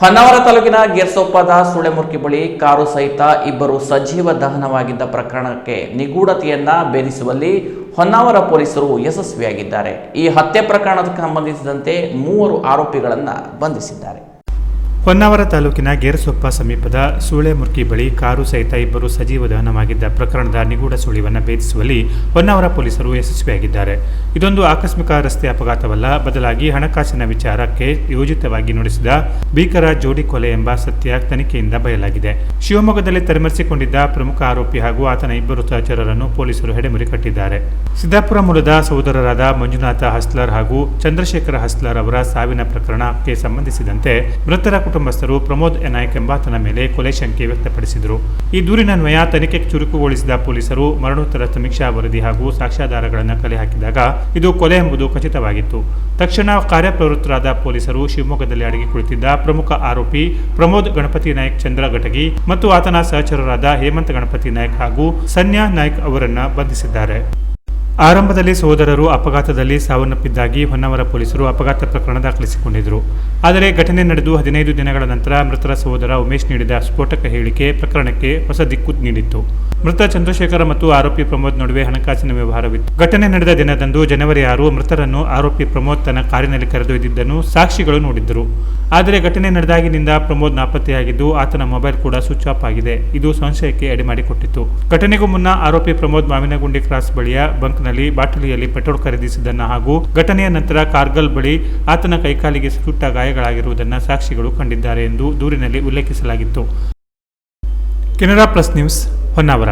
ಹೊನ್ನಾವರ ತಾಲೂಕಿನ ಗೇರ್ಸೊಪ್ಪದ ಸುಳೆಮುರ್ಕಿ ಬಳಿ ಕಾರು ಸಹಿತ ಇಬ್ಬರು ಸಜೀವ ದಹನವಾಗಿದ್ದ ಪ್ರಕರಣಕ್ಕೆ ನಿಗೂಢತೆಯನ್ನ ಭೇದಿಸುವಲ್ಲಿ ಹೊನ್ನಾವರ ಪೊಲೀಸರು ಯಶಸ್ವಿಯಾಗಿದ್ದಾರೆ. ಈ ಹತ್ಯೆ ಪ್ರಕರಣಕ್ಕೆ ಸಂಬಂಧಿಸಿದಂತೆ 3 ಆರೋಪಿಗಳನ್ನು ಬಂಧಿಸಿದ್ದಾರೆ. ಹೊನ್ನಾವರ ತಾಲೂಕಿನ ಗೇರಸೊಪ್ಪ ಸಮೀಪದ ಸುಳೆಮುರ್ಕಿ ಬಳಿ ಕಾರು ಸಹಿತ ಇಬ್ಬರು ಸಜೀವ ದಹನವಾಗಿದ್ದ ಪ್ರಕರಣದ ನಿಗೂಢ ಸುಳಿವನ್ನು ಭೇದಿಸುವಲ್ಲಿ ಹೊನ್ನಾವರ ಪೊಲೀಸರು ಯಶಸ್ವಿಯಾಗಿದ್ದಾರೆ. ಇದೊಂದು ಆಕಸ್ಮಿಕ ರಸ್ತೆ ಅಪಘಾತವಲ್ಲ, ಬದಲಾಗಿ ಹಣಕಾಸಿನ ವಿಚಾರಕ್ಕೆ ಯೋಜಿತವಾಗಿ ನಡೆಸಿದ ಭೀಕರ ಜೋಡಿ ಕೊಲೆ ಎಂಬ ಸತ್ಯ ತನಿಖೆಯಿಂದ ಬಯಲಾಗಿದೆ. ಶಿವಮೊಗ್ಗದಲ್ಲಿ ತಲೆಮರೆಸಿಕೊಂಡಿದ್ದ ಪ್ರಮುಖ ಆರೋಪಿ ಹಾಗೂ ಆತನ ಇಬ್ಬರು ಸಹಚರರನ್ನು ಪೊಲೀಸರು ಹೆಡೆಮುರಿ ಕಟ್ಟಿದ್ದಾರೆ. ಸಿದ್ದಾಪುರ ಮೂಲದ ಸಹೋದರರಾದ ಮಂಜುನಾಥ ಹಸ್ಲರ್ ಹಾಗೂ ಚಂದ್ರಶೇಖರ ಹಸ್ಲರ್ ಅವರ ಸಾವಿನ ಪ್ರಕರಣಕ್ಕೆ ಸಂಬಂಧಿಸಿದಂತೆ ಮೃತರ ಕುಟುಂಬಸ್ಥರು ಪ್ರಮೋದ್ ನಾಯ್ಕ್ ಎಂಬಾತನ ಮೇಲೆ ಕೊಲೆ ಶಂಕೆ ವ್ಯಕ್ತಪಡಿಸಿದರು. ಈ ದೂರಿನನ್ವಯ ತನಿಖೆ ಚುರುಕುಗೊಳಿಸಿದ ಪೊಲೀಸರು ಮರಣೋತ್ತರ ಸಮೀಕ್ಷಾ ವರದಿ ಹಾಗೂ ಸಾಕ್ಷ್ಯಾಧಾರಗಳನ್ನು ಕಲೆ ಹಾಕಿದಾಗ ಇದು ಕೊಲೆ ಎಂಬುದು ಖಚಿತವಾಗಿತ್ತು. ತಕ್ಷಣ ಕಾರ್ಯಪ್ರವೃತ್ತರಾದ ಪೊಲೀಸರು ಶಿವಮೊಗ್ಗದಲ್ಲಿ ಅಡಗಿ ಕುಳಿತಿದ್ದ ಪ್ರಮುಖ ಆರೋಪಿ ಪ್ರಮೋದ್ ಗಣಪತಿ ನಾಯ್ಕ್ ಚಂದ್ರ ಘಟಗಿ ಮತ್ತು ಆತನ ಸಹಚರರಾದ ಹೇಮಂತ್ ಗಣಪತಿ ನಾಯ್ಕ್ ಹಾಗೂ ಸನ್ಯಾ ನಾಯ್ಕ್ ಅವರನ್ನು ಬಂಧಿಸಿದ್ದಾರೆ. ಆರಂಭದಲ್ಲಿ ಸಹೋದರರು ಅಪಘಾತದಲ್ಲಿ ಸಾವನ್ನಪ್ಪಿದ್ದಾಗಿ ಹೊನ್ನಾವರ ಪೊಲೀಸರು ಅಪಘಾತ ಪ್ರಕರಣ ದಾಖಲಿಸಿಕೊಂಡಿದ್ದರು. ಆದರೆ ಘಟನೆ ನಡೆದು 15 ದಿನಗಳ ನಂತರ ಮೃತರ ಸಹೋದರ ಉಮೇಶ್ ನೀಡಿದ ಸ್ಫೋಟಕ ಹೇಳಿಕೆ ಪ್ರಕರಣಕ್ಕೆ ಹೊಸ ದಿಕ್ಕು ನೀಡಿತ್ತು. ಮೃತ ಚಂದ್ರಶೇಖರ ಮತ್ತು ಆರೋಪಿ ಪ್ರಮೋದ್ ನಡುವೆ ಹಣಕಾಸಿನ ವ್ಯವಹಾರವಿತ್ತು. ಘಟನೆ ನಡೆದ ದಿನದಂದು ಜನವರಿ 6 ಮೃತರನ್ನು ಆರೋಪಿ ಪ್ರಮೋದ್ ತನ್ನ ಕಾರಿನಲ್ಲಿ ಕರೆದೊಯ್ದಿದ್ದನ್ನು ಸಾಕ್ಷಿಗಳು ನೋಡಿದ್ದರು. ಆದರೆ ಘಟನೆ ನಡೆದಾಗಿನಿಂದ ಪ್ರಮೋದ್ ನಾಪತ್ತೆಯಾಗಿದ್ದು ಆತನ ಮೊಬೈಲ್ ಕೂಡ ಸ್ವಿಚ್ ಆಫ್ ಆಗಿದೆ. ಇದು ಸಂಶಯಕ್ಕೆ ಎಡೆಮಾಡಿಕೊಟ್ಟಿತ್ತು. ಘಟನೆಗೂ ಮುನ್ನ ಆರೋಪಿ ಪ್ರಮೋದ್ ಮಾವಿನಗುಂಡಿ ಕ್ರಾಸ್ ಬಳಿಯ ಬಂಕ್ನಲ್ಲಿ ಬಾಟಲಿಯಲ್ಲಿ ಪೆಟ್ರೋಲ್ ಖರೀದಿಸಿದ್ದನ್ನು ಹಾಗೂ ಘಟನೆಯ ನಂತರ ಕಾರ್ಗಲ್ ಬಳಿ ಆತನ ಕೈಕಾಲಿಗೆ ಸುಟ್ಟ ಗಾಯಗಳಾಗಿರುವುದನ್ನು ಸಾಕ್ಷಿಗಳು ಕಂಡಿದ್ದಾರೆ ಎಂದು ದೂರಿನಲ್ಲಿ ಉಲ್ಲೇಖಿಸಲಾಗಿತ್ತು. Canara plus news Honnavar.